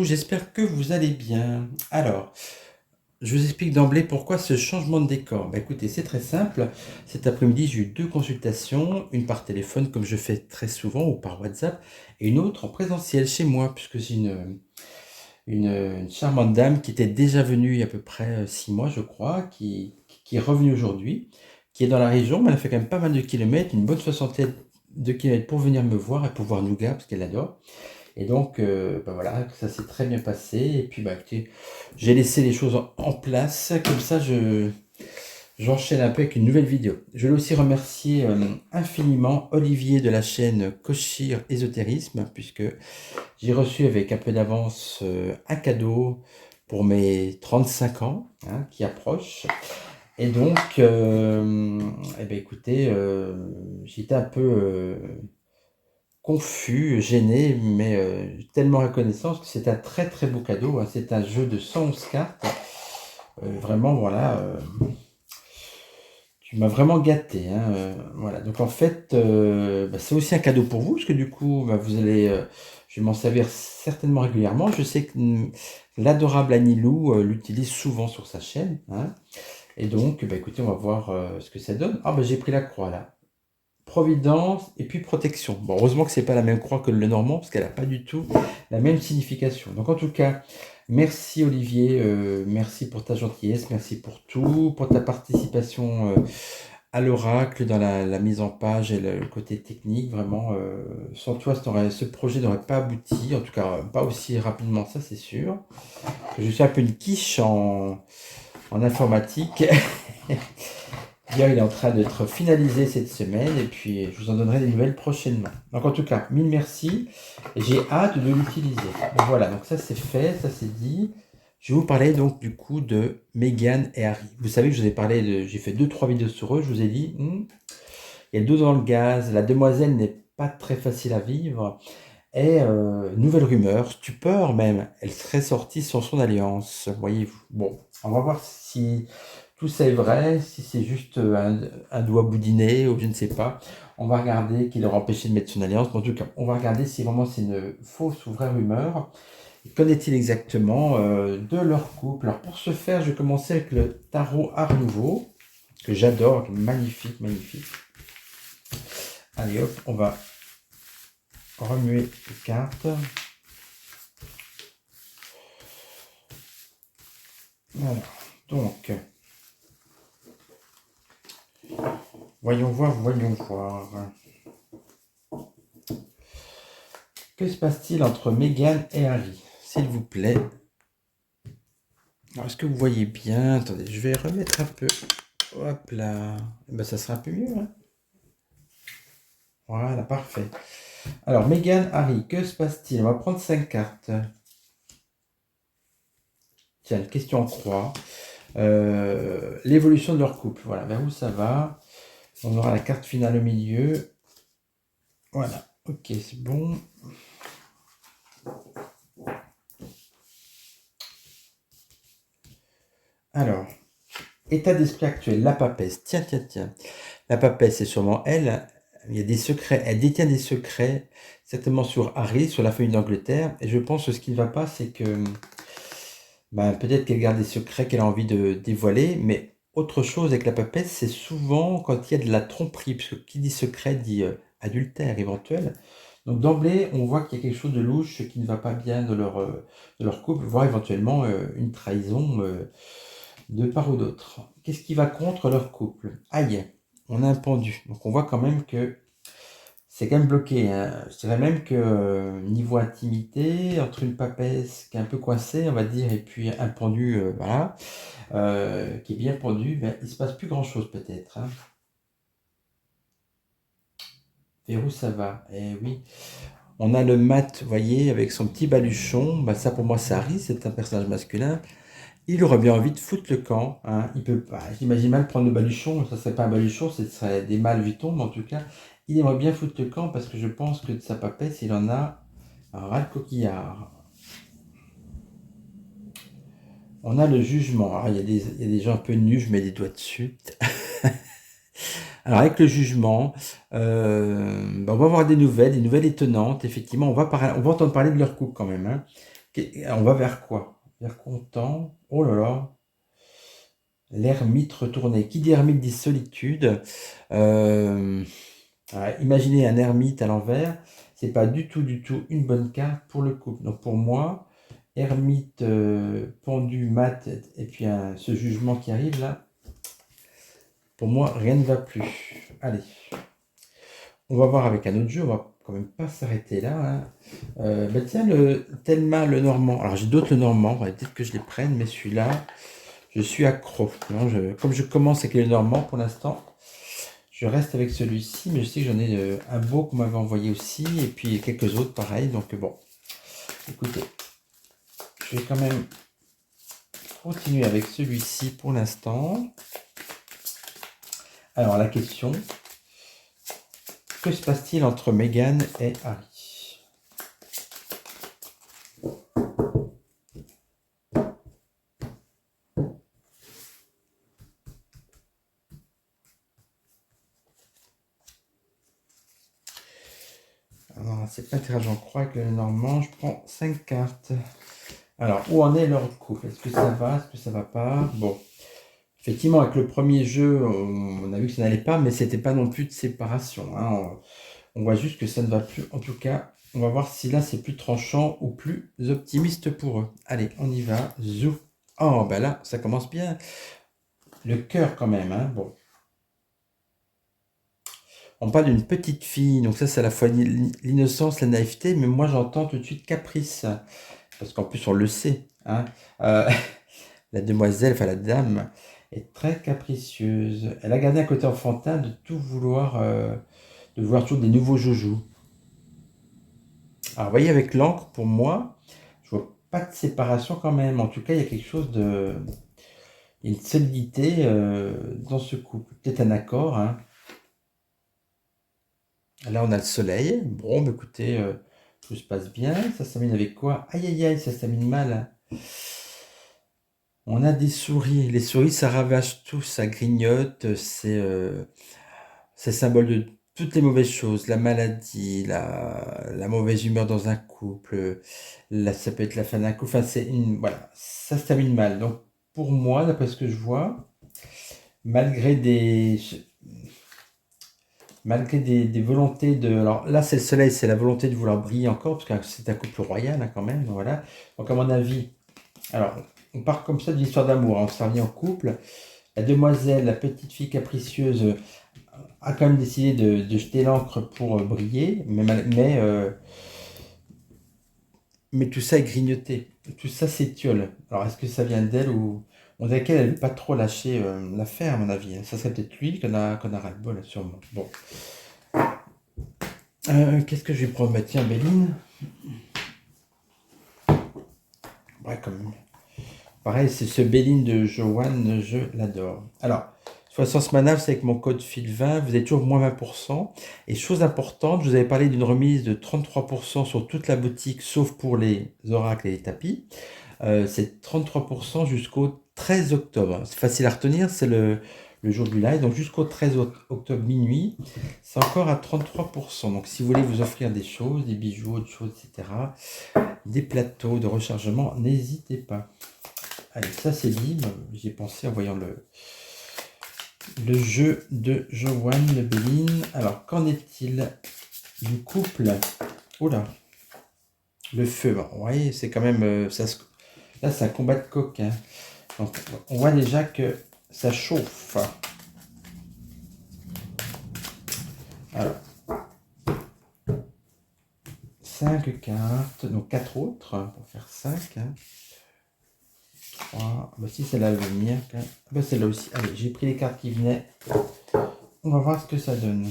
j'espère que vous allez bien. Alors, je vous explique d'emblée pourquoi ce changement de décor. Bah, écoutez, c'est très simple. Cet après-midi, j'ai eu deux consultations, une par téléphone, comme je fais très souvent, ou par WhatsApp, et une autre en présentiel chez moi, puisque c'est une charmante dame qui était déjà venue il y a à peu près 6 mois, je crois, qui est revenue aujourd'hui, qui est dans la région, mais elle a fait quand même pas mal de kilomètres, une bonne soixantaine de kilomètres pour venir me voir et pour voir Nougat, parce qu'elle adore. Et donc, bah voilà, ça s'est très bien passé. Et puis, bah, écoutez, j'ai laissé les choses en place. Comme ça, j'enchaîne un peu avec une nouvelle vidéo. Je voulais aussi remercier infiniment Olivier de la chaîne Kochir Ésotérisme, puisque j'ai reçu avec un peu d'avance un cadeau pour mes 35 ans qui approchent. Et donc, eh ben, écoutez, j'étais un peu confus, gêné, mais tellement reconnaissant parce que c'est un très très beau cadeau. C'est un jeu de 111 cartes. Vraiment, voilà, tu m'as vraiment gâté. Voilà. Donc en fait, bah, c'est aussi un cadeau pour vous, parce que du coup, bah, vous allez, je vais m'en servir certainement régulièrement. Je sais que l'adorable Anilou l'utilise souvent sur sa chaîne. Et donc, bah, écoutez, on va voir ce que ça donne. Ah, bah, j'ai pris la croix là. Providence et puis protection. Bon, heureusement que c'est pas la même croix que le Normand, parce qu'elle n'a pas du tout la même signification. Donc en tout cas, merci Olivier, merci pour ta gentillesse, merci pour tout, pour ta participation à l'oracle, dans la mise en page et le côté technique. Vraiment, sans toi, ce projet n'aurait pas abouti, en tout cas pas aussi rapidement, ça c'est sûr. Je suis un peu une quiche en informatique. Bien, il est en train d'être finalisé cette semaine et puis je vous en donnerai des nouvelles prochainement. Donc en tout cas, mille merci et j'ai hâte de l'utiliser. Donc voilà, donc ça c'est fait, ça c'est dit. Je vais vous parler donc du coup de Meghan et Harry. Vous savez que je vous ai parlé j'ai fait 2-3 vidéos sur eux, je vous ai dit, il y a le dos dans le gaz, la demoiselle n'est pas très facile à vivre. Et nouvelle rumeur, stupeur même, elle serait sortie sur son alliance, voyez-vous. Bon, on va voir si tout ça est vrai, si c'est juste un doigt boudiné ou je ne sais pas. On va regarder qui leur a empêché de mettre son alliance. Mais en tout cas, on va regarder si vraiment c'est une fausse ou vraie rumeur. Et qu'en est-il exactement de leur couple? Alors pour ce faire, je vais commencer avec le tarot Art Nouveau, que j'adore, magnifique, magnifique. Allez hop, on va remuer les cartes. Voilà, donc, voyons voir, voyons voir. Que se passe-t-il entre Meghan et Harry, s'il vous plaît? Alors, est-ce que vous voyez bien? Attendez, je vais remettre un peu. Hop là. Ben, ça sera un peu mieux. Voilà, parfait. Alors, Meghan, Harry, que se passe-t-il? On va prendre 5 cartes. Tiens, une question en croix. L'évolution de leur couple. Voilà, vers où ça va? On aura la carte finale au milieu. Voilà, ok, c'est bon. Alors, état d'esprit actuel, la papesse. Tiens, tiens, tiens. La papesse, c'est sûrement elle. Il y a des secrets. Elle détient des secrets, certainement sur Harry, sur la famille d'Angleterre. Et je pense que ce qui ne va pas, c'est que peut-être qu'elle garde des secrets qu'elle a envie de dévoiler. Mais autre chose avec la papesse, c'est souvent quand il y a de la tromperie. Parce que qui dit secret dit adultère éventuel. Donc d'emblée, on voit qu'il y a quelque chose de louche qui ne va pas bien de leur couple, voire éventuellement une trahison de part ou d'autre. Qu'est-ce qui va contre leur couple? Aïe, on a un pendu. Donc on voit quand même que c'est quand même bloqué. Je dirais même que niveau intimité, entre une papesse qui est un peu coincée, on va dire, et puis un pendu, voilà, qui est bien pendu, il se passe plus grand-chose peut-être. Vers où ça va? Eh oui. On a le mat, vous voyez, avec son petit baluchon. Ça, pour moi, c'est Harry, c'est un personnage masculin. Il aurait bien envie de foutre le camp. Il peut pas. J'imagine mal prendre le baluchon. Ça serait pas un baluchon, ce serait des mâles Vuitton, mais en tout cas, il aimerait bien foutre le camp parce que je pense que de sa papesse, il en a un ras le coquillard. On a le jugement. Alors, il y a des gens un peu nus, je mets des doigts dessus. Alors, avec le jugement, on va avoir des nouvelles étonnantes. Effectivement, on va entendre parler de leur couple quand même. On va vers quoi? Vers content. Oh là là. L'ermite retourné. Qui dit ermite dit solitude. Euh, Imaginez un ermite à l'envers. C'est pas du tout une bonne carte pour le couple. Donc pour moi, ermite pendu, mat, et puis ce jugement qui arrive là, pour moi, rien ne va plus. Allez, on va voir avec un autre jeu. On va quand même pas s'arrêter là, hein. Bah tiens, le Thelma le Normand. Alors j'ai d'autres le Normand. Peut-être que je les prenne, mais celui-là, je suis accro. Non, comme je commence avec les Normands pour l'instant, je reste avec celui-ci, mais je sais que j'en ai un beau qu'on m'avait envoyé aussi, et puis quelques autres pareil. Donc bon, écoutez, je vais quand même continuer avec celui-ci pour l'instant. Alors la question, que se passe-t-il entre Meghan et Harry? Alors c'est pas tirage en croix avec le Normand, je prends 5 cartes. Alors, où en est leur couple? Est-ce que ça va? Est-ce que ça va pas? Bon, effectivement, avec le premier jeu, on a vu que ça n'allait pas, mais c'était pas non plus de séparation, hein. On voit juste que ça ne va plus. En tout cas, on va voir si là c'est plus tranchant ou plus optimiste pour eux. Allez, on y va. Zou. Oh, ben là, ça commence bien. Le cœur quand même, hein. Bon. On parle d'une petite fille, donc ça c'est à la fois l'innocence, la naïveté, mais moi j'entends tout de suite caprice. Parce qu'en plus on le sait, hein. Euh, la demoiselle, enfin la dame, est très capricieuse. Elle a gardé un côté enfantin de tout vouloir, de vouloir toujours des nouveaux joujoux. Alors, vous voyez, avec l'encre, pour moi, je vois pas de séparation quand même. En tout cas, il y a quelque chose de... Il y a une solidité dans ce couple. Peut-être un accord, hein. Là, on a le soleil. Bon, bah, écoutez, tout se passe bien. Ça se termine avec quoi? Aïe, aïe, aïe, ça se termine mal. On a des souris. Les souris, ça ravage tout, ça grignote. C'est symbole de toutes les mauvaises choses, la maladie, la mauvaise humeur dans un couple, ça peut être la fin d'un couple, enfin, voilà, ça se termine mal. Donc, pour moi, d'après ce que je vois, malgré des, malgré des volontés de... Alors là, c'est le soleil, c'est la volonté de vouloir briller encore, parce que c'est un couple royal, hein, quand même, voilà. Donc, à mon avis, alors, on part comme ça d'une histoire d'amour, hein, on s'est remis en couple. La demoiselle, la petite fille capricieuse, a quand même décidé de jeter l'encre pour briller, mais tout ça est grignoté, tout ça s'étiole. Alors est-ce que ça vient d'elle ou... On dirait qu'elle n'avait pas trop lâché l'affaire à mon avis, hein. Ça serait peut-être lui qu'on a ras-le-bol, sûrement. Bon. Qu'est-ce que je vais prendre? Bah tiens, Béline. Ouais, quand même. Pareil, c'est ce Béline de Joanne, je l'adore. Alors, Soissons Manav, c'est avec mon code FIL20, vous êtes toujours moins 20%. Et chose importante, je vous avais parlé d'une remise de 33% sur toute la boutique, sauf pour les oracles et les tapis. C'est 33% jusqu'au 13 octobre. C'est facile à retenir, c'est le jour du live. Donc jusqu'au 13 octobre minuit, c'est encore à 33%. Donc si vous voulez vous offrir des choses, des bijoux, des choses, etc., des plateaux de rechargement, n'hésitez pas. Allez, ça c'est libre. J'y ai pensé en voyant le jeu de Joanne Le Béline. Alors, qu'en est-il du couple? Oula, le feu. Bon, vous voyez, c'est quand même... là, c'est un combat de coq, hein. Donc, on voit déjà que ça chauffe. Alors, 5 cartes, donc 4 autres, pour faire 5. 3, bah si celle-là elle veut venir, bah celle-là aussi. Allez, j'ai pris les cartes qui venaient. On va voir ce que ça donne.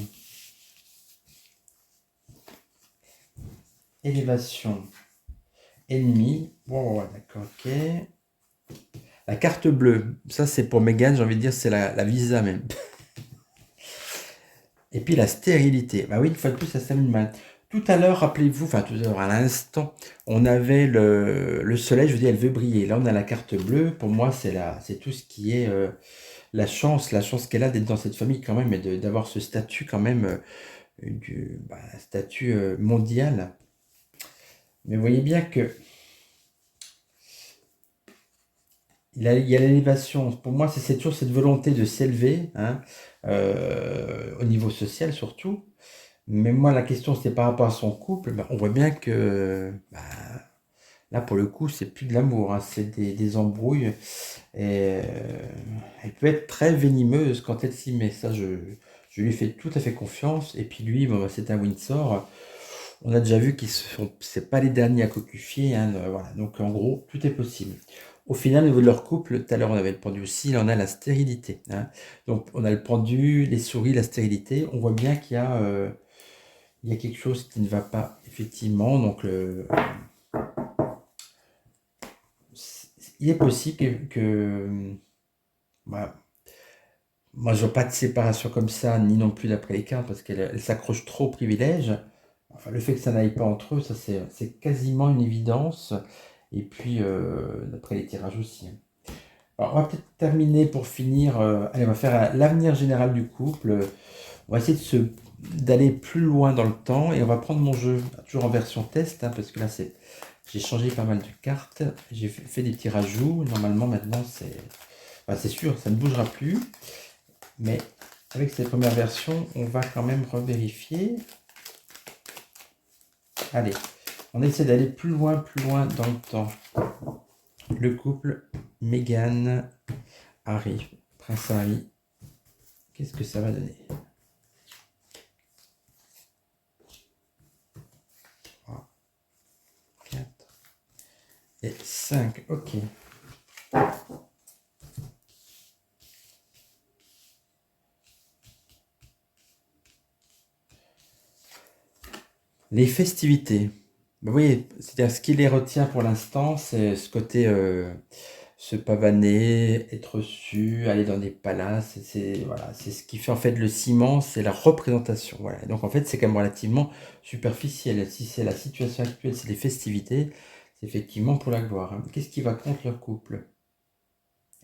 Élévation. Ennemi. Bon, ouais, d'accord, ok. La carte bleue, ça c'est pour Meghan, j'ai envie de dire, c'est la visa même. Et puis la stérilité. Bah oui, une fois de plus, ça se termine mal. Tout à l'heure, rappelez-vous, enfin tout à l'heure, à l'instant, on avait le soleil, je vous dis, elle veut briller. Là, on a la carte bleue. Pour moi, c'est tout ce qui est la chance qu'elle a d'être dans cette famille quand même, et d'avoir ce statut quand même, statut mondial. Mais vous voyez bien que il y a l'élévation. Pour moi, c'est toujours cette volonté de s'élever, hein, au niveau social surtout. Mais moi, la question, c'était par rapport à son couple. Ben, on voit bien que bah, là, pour le coup, c'est plus de l'amour, hein, c'est des embrouilles. Et elle peut être très venimeuse quand elle s'y met. Ça, je lui fais tout à fait confiance. Et puis lui, bon, bah, c'est un Windsor. On a déjà vu qu'ils sont, c'est pas les derniers à cocufier, hein, voilà. Donc en gros, tout est possible. Au final, au niveau de leur couple, tout à l'heure on avait le pendu aussi, là on a la stérilité, hein. Donc on a le pendu, les souris, la stérilité. On voit bien il y a quelque chose qui ne va pas, effectivement. Donc il est possible bah, moi je vois pas de séparation comme ça, ni non plus d'après les cartes, parce qu'elle s'accroche trop au privilège. Enfin, le fait que ça n'aille pas entre eux, ça c'est quasiment une évidence. Et puis, d'après les tirages aussi, hein. Alors, on va peut-être terminer pour finir. Allez, on va faire l'avenir général du couple. On va essayer d'aller plus loin dans le temps et on va prendre mon jeu, toujours en version test, hein, parce que là, j'ai changé pas mal de cartes. J'ai fait des petits rajouts. Normalement, maintenant, c'est sûr, ça ne bougera plus. Mais avec cette première version, on va quand même revérifier. Allez, on essaie d'aller plus loin dans le temps. Le couple Meghan, Harry, Prince Harry, qu'est-ce que ça va donner? 3, 4 et 5, ok. Les festivités. Vous voyez, c'est-à-dire ce qui les retient pour l'instant, c'est ce côté se pavaner, être reçu, aller dans des palaces. Voilà, c'est ce qui fait en fait le ciment, c'est la représentation. Voilà. Et donc en fait, c'est quand même relativement superficiel. Si c'est la situation actuelle, c'est les festivités, c'est effectivement pour la gloire, hein. Qu'est-ce qui va contre leur couple?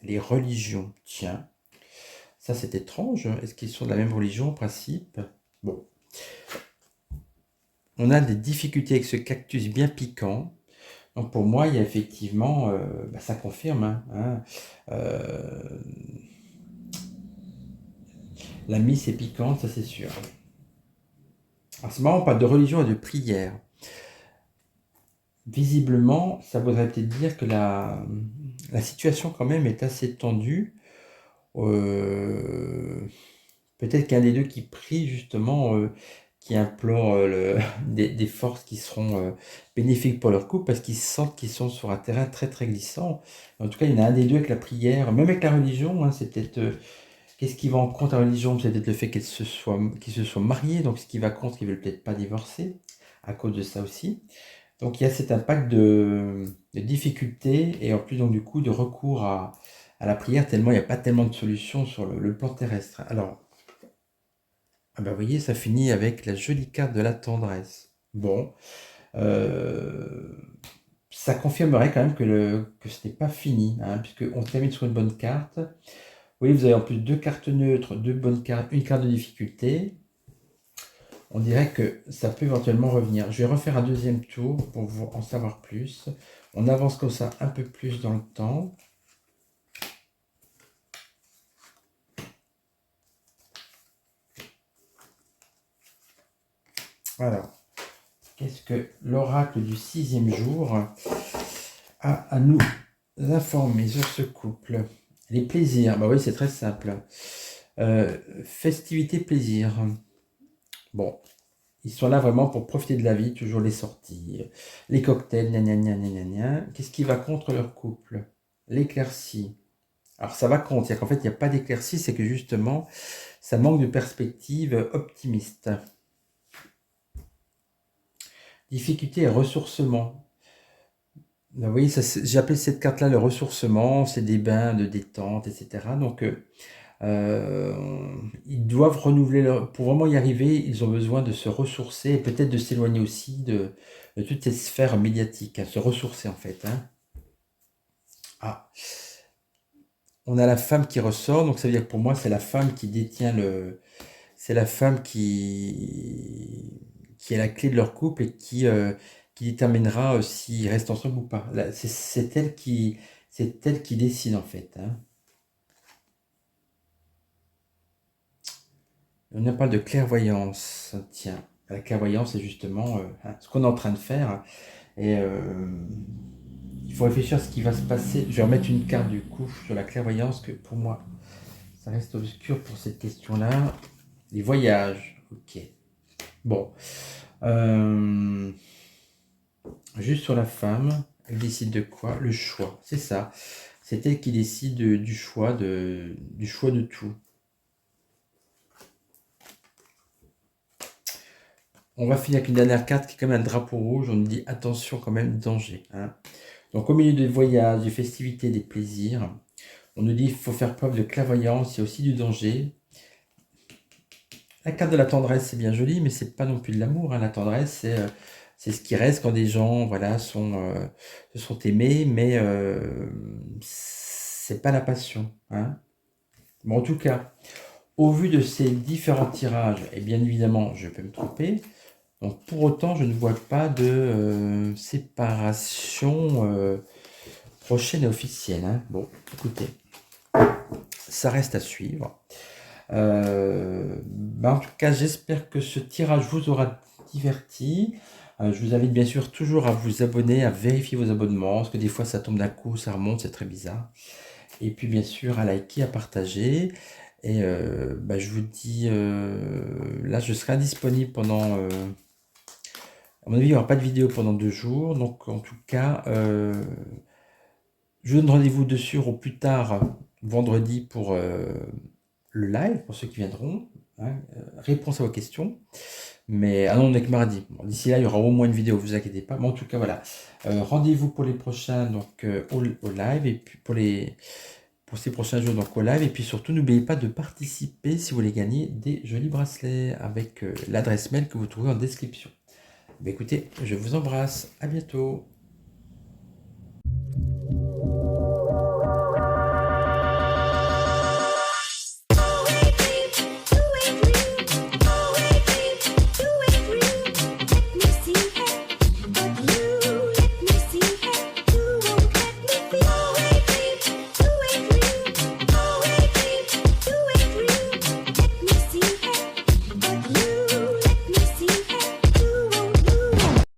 Les religions. Tiens, ça c'est étrange. Est-ce qu'ils sont de la même religion en principe? Bon. On a des difficultés avec ce cactus bien piquant. Donc pour moi, il y a effectivement, ça confirme, hein, euh, la mise est piquante, ça c'est sûr. Alors c'est marrant, on parle de religion et de prière. Visiblement, ça voudrait peut-être dire que la situation quand même est assez tendue. Euh, Peut-être qu'un des deux qui prie justement, qui implore des forces qui seront bénéfiques pour leur couple, parce qu'ils sentent qu'ils sont sur un terrain très très glissant. En tout cas, il y en a un des deux avec la prière, même avec la religion, hein, c'est peut-être qu'est-ce qui va en contre la religion, c'est peut-être le fait qu'ils se soient mariés, donc ce qui va contre, qu'ils veulent peut-être pas divorcer à cause de ça aussi. Donc il y a cet impact de difficulté et en plus donc du coup de recours à la prière tellement il n'y a pas tellement de solutions sur le plan terrestre. Alors ah bah, vous voyez, ça finit avec la jolie carte de la tendresse. Bon, euh, ça confirmerait quand même que ce n'est pas fini, hein, puisqu'on termine sur une bonne carte. Vous voyez, vous avez en plus deux cartes neutres, deux bonnes cartes, une carte de difficulté. On dirait que ça peut éventuellement revenir. Je vais refaire un deuxième tour pour vous en savoir plus. On avance comme ça un peu plus dans le temps. Alors, qu'est-ce que l'oracle du 6e jour a à nous informer sur ce couple? Les plaisirs, bah oui, c'est très simple. Festivité, plaisir. Bon, ils sont là vraiment pour profiter de la vie, toujours les sorties, les cocktails, gna gna gna gna gna gna. Qu'est-ce qui va contre leur couple? L'éclaircie. Alors ça va contre, c'est-à-dire qu'en fait, il n'y a pas d'éclaircie, c'est que justement, ça manque de perspective optimiste. Difficulté et ressourcement. Là, vous voyez, j'ai appelé cette carte-là le ressourcement, c'est des bains de détente, etc. Donc, ils doivent renouveler pour vraiment y arriver, ils ont besoin de se ressourcer et peut-être de s'éloigner aussi de toutes ces sphères médiatiques, hein, se ressourcer en fait, hein. Ah, on a la femme qui ressort, donc ça veut dire que pour moi, c'est la femme qui détient c'est la femme qui est la clé de leur couple et qui déterminera s'ils restent ensemble ou pas. C'est elle C'est elle qui décide en fait, hein. On a parlé de clairvoyance. Tiens, la clairvoyance, c'est justement ce qu'on est en train de faire. Et il faut réfléchir à ce qui va se passer. Je vais remettre une carte du coup sur la clairvoyance, que pour moi, ça reste obscur pour cette question-là. Les voyages, ok. Bon. Juste sur la femme, elle décide de quoi? Le choix, c'est ça. C'est elle qui décide du choix de tout. On va finir avec une dernière carte qui est comme un drapeau rouge. On nous dit attention quand même, danger, hein. Donc au milieu des voyages, des festivités, des plaisirs, on nous dit qu'il faut faire preuve de clairvoyance, il y a aussi du danger. La carte de la tendresse, c'est bien joli, mais c'est pas non plus de l'amour, hein. La tendresse, c'est ce qui reste quand des gens, voilà, se sont aimés, mais c'est pas la passion, hein. Bon, en tout cas, au vu de ces différents tirages, et bien évidemment, je peux me tromper, donc pour autant, je ne vois pas de séparation prochaine et officielle, hein. Bon, écoutez, ça reste à suivre. En tout cas, j'espère que ce tirage vous aura diverti. Je vous invite bien sûr toujours à vous abonner, à vérifier vos abonnements, parce que des fois ça tombe d'un coup, ça remonte, c'est très bizarre. Et puis bien sûr à liker, à partager. Et je vous dis, là je serai indisponible pendant... à mon avis, il n'y aura pas de vidéo pendant 2 jours. Donc en tout cas, je vous donne rendez-vous dessus au plus tard vendredi pour le live, pour ceux qui viendront, hein, réponse à vos questions. Mais non, on n'est que mardi. Bon, d'ici là, il y aura au moins une vidéo, vous inquiétez pas. Mais en tout cas, voilà. Rendez-vous pour les prochains, donc au live, et puis pour ces prochains jours, donc au live. Et puis surtout, n'oubliez pas de participer si vous voulez gagner des jolis bracelets avec l'adresse mail que vous trouvez en description. Écoutez, je vous embrasse. À bientôt.